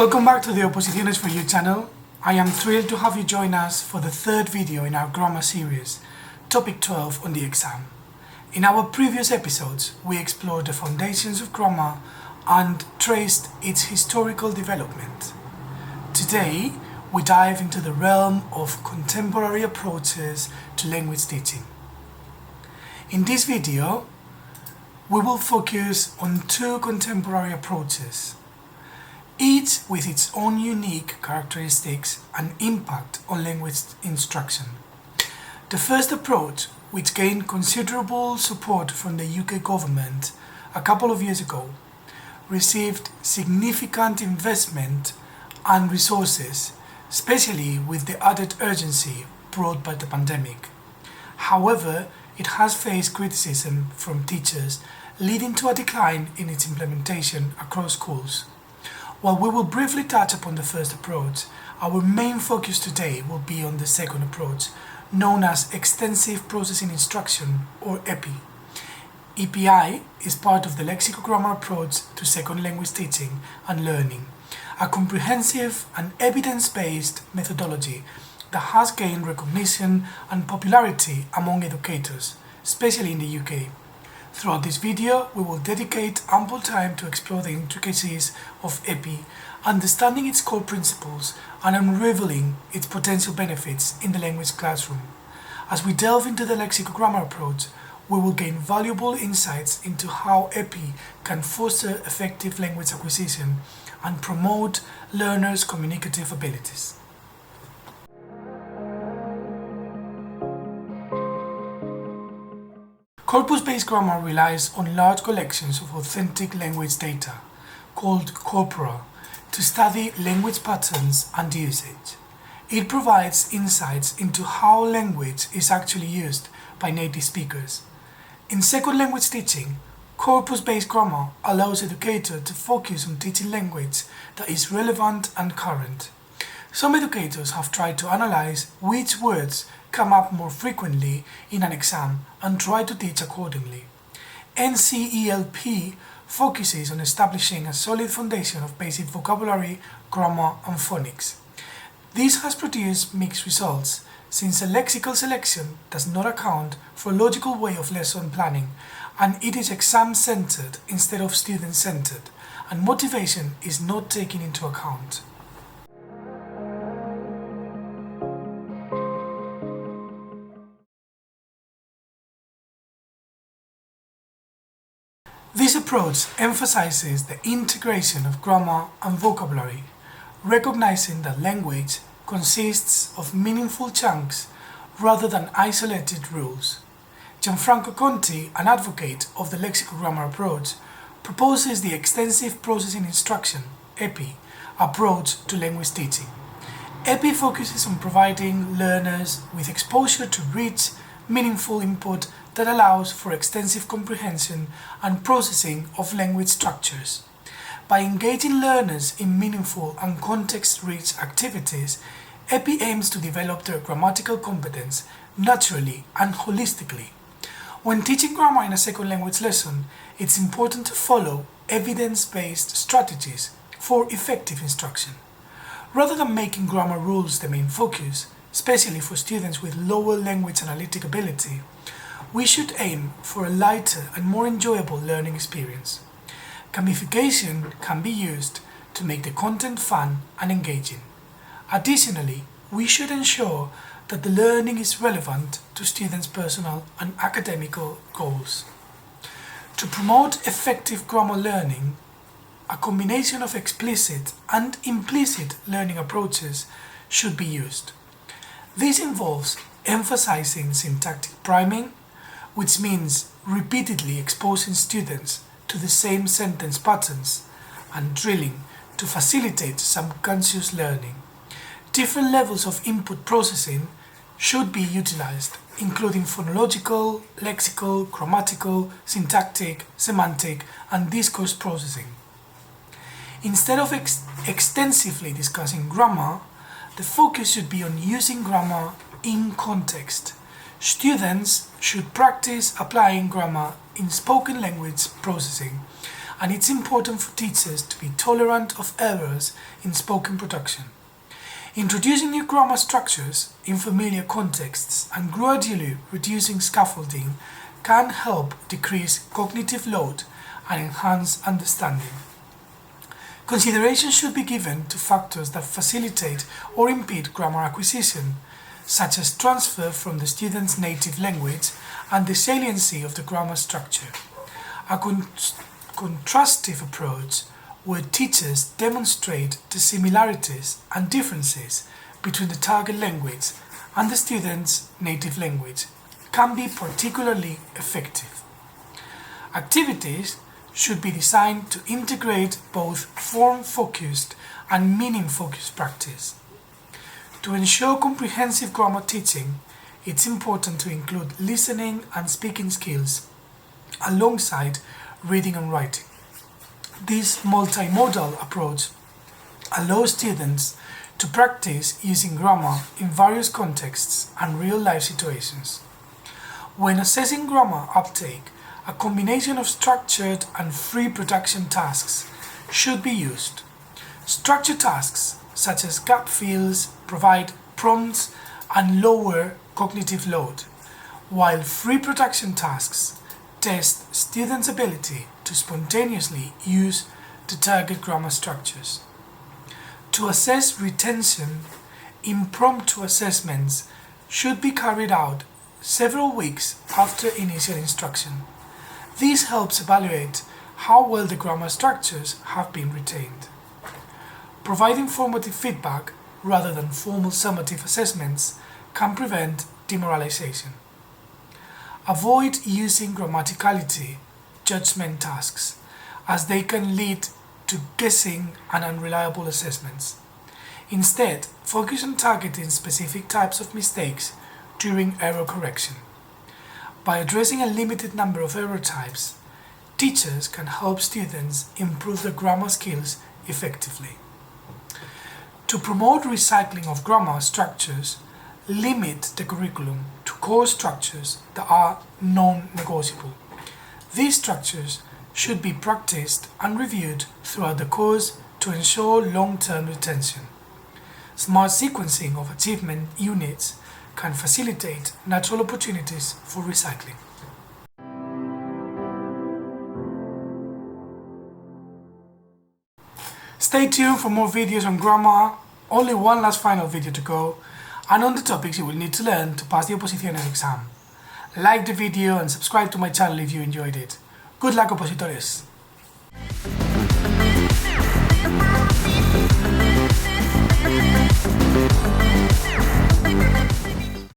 Welcome back to the Oposiciones for You channel. I am thrilled to have you join us for the third video in our grammar series, topic 12 on the exam. In our previous episodes, we explored the foundations of grammar and traced its historical development. Today, we dive into the realm of contemporary approaches to language teaching. In this video, we will focus on two contemporary approaches, each with its own unique characteristics and impact on language instruction. The first approach, which gained considerable support from the UK government a couple of years ago, received significant investment and resources, especially with the added urgency brought by the pandemic. However, it has faced criticism from teachers, leading to a decline in its implementation across schools. While we will briefly touch upon the first approach, our main focus today will be on the second approach, known as Extensive Processing Instruction, or EPI. EPI is part of the lexicogrammar approach to second language teaching and learning, a comprehensive and evidence-based methodology that has gained recognition and popularity among educators, especially in the UK. Throughout this video, we will dedicate ample time to explore the intricacies of EPI, understanding its core principles and unraveling its potential benefits in the language classroom. As we delve into the lexicogrammar approach, we will gain valuable insights into how EPI can foster effective language acquisition and promote learners' communicative abilities. Corpus-based grammar relies on large collections of authentic language data, called corpora, to study language patterns and usage. It provides insights into how language is actually used by native speakers. In second language teaching, corpus-based grammar allows educators to focus on teaching language that is relevant and current. Some educators have tried to analyze which words come up more frequently in an exam and try to teach accordingly. NCELP focuses on establishing a solid foundation of basic vocabulary, grammar, and phonics. This has produced mixed results, since a lexical selection does not account for a logical way of lesson planning, and it is exam-centered instead of student-centered, and motivation is not taken into account. This approach emphasizes the integration of grammar and vocabulary, recognizing that language consists of meaningful chunks rather than isolated rules. Gianfranco Conti, an advocate of the lexicogrammar approach, proposes the Extensive Processing Instruction (EPI) approach to language teaching. EPI focuses on providing learners with exposure to rich, meaningful input that allows for extensive comprehension and processing of language structures. By engaging learners in meaningful and context-rich activities, EPI aims to develop their grammatical competence naturally and holistically. When teaching grammar in a second language lesson, it's important to follow evidence-based strategies for effective instruction. Rather than making grammar rules the main focus, especially for students with lower language analytic ability, we should aim for a lighter and more enjoyable learning experience. Gamification can be used to make the content fun and engaging. Additionally, we should ensure that the learning is relevant to students' personal and academical goals. To promote effective grammar learning, a combination of explicit and implicit learning approaches should be used. This involves emphasizing syntactic priming, which means repeatedly exposing students to the same sentence patterns, and drilling to facilitate subconscious learning. Different levels of input processing should be utilized, including phonological, lexical, grammatical, syntactic, semantic, and discourse processing. Instead of extensively discussing grammar, the focus should be on using grammar in context. Students should practice applying grammar in spoken language processing and it's important for teachers to be tolerant of errors in spoken production. Introducing new grammar structures in familiar contexts and gradually reducing scaffolding can help decrease cognitive load and enhance understanding. Consideration should be given to factors that facilitate or impede grammar acquisition, such as transfer from the student's native language and the saliency of the grammar structure. A contrastive approach where teachers demonstrate the similarities and differences between the target language and the student's native language can be particularly effective. Activities should be designed to integrate both form-focused and meaning-focused practice. To ensure comprehensive grammar teaching, it's important to include listening and speaking skills alongside reading and writing. This multimodal approach allows students to practice using grammar in various contexts and real-life situations. When assessing grammar uptake, a combination of structured and free production tasks should be used. Structured tasks, such as gap fills, provide prompts and lower cognitive load, while free production tasks test students' ability to spontaneously use the target grammar structures. To assess retention, impromptu assessments should be carried out several weeks after initial instruction. This helps evaluate how well the grammar structures have been retained. Providing formative feedback rather than formal summative assessments can prevent demoralization. Avoid using grammaticality judgment tasks, as they can lead to guessing and unreliable assessments. Instead, focus on targeting specific types of mistakes during error correction. By addressing a limited number of error types, teachers can help students improve their grammar skills effectively. To promote recycling of grammar structures, limit the curriculum to core structures that are non-negotiable. These structures should be practiced and reviewed throughout the course to ensure long-term retention. Smart sequencing of achievement units can facilitate natural opportunities for recycling. Stay tuned for more videos on grammar, only one last final video to go, and on the topics you will need to learn to pass the Oposiciones exam. Like the video and subscribe to my channel if you enjoyed it. Good luck, opositores!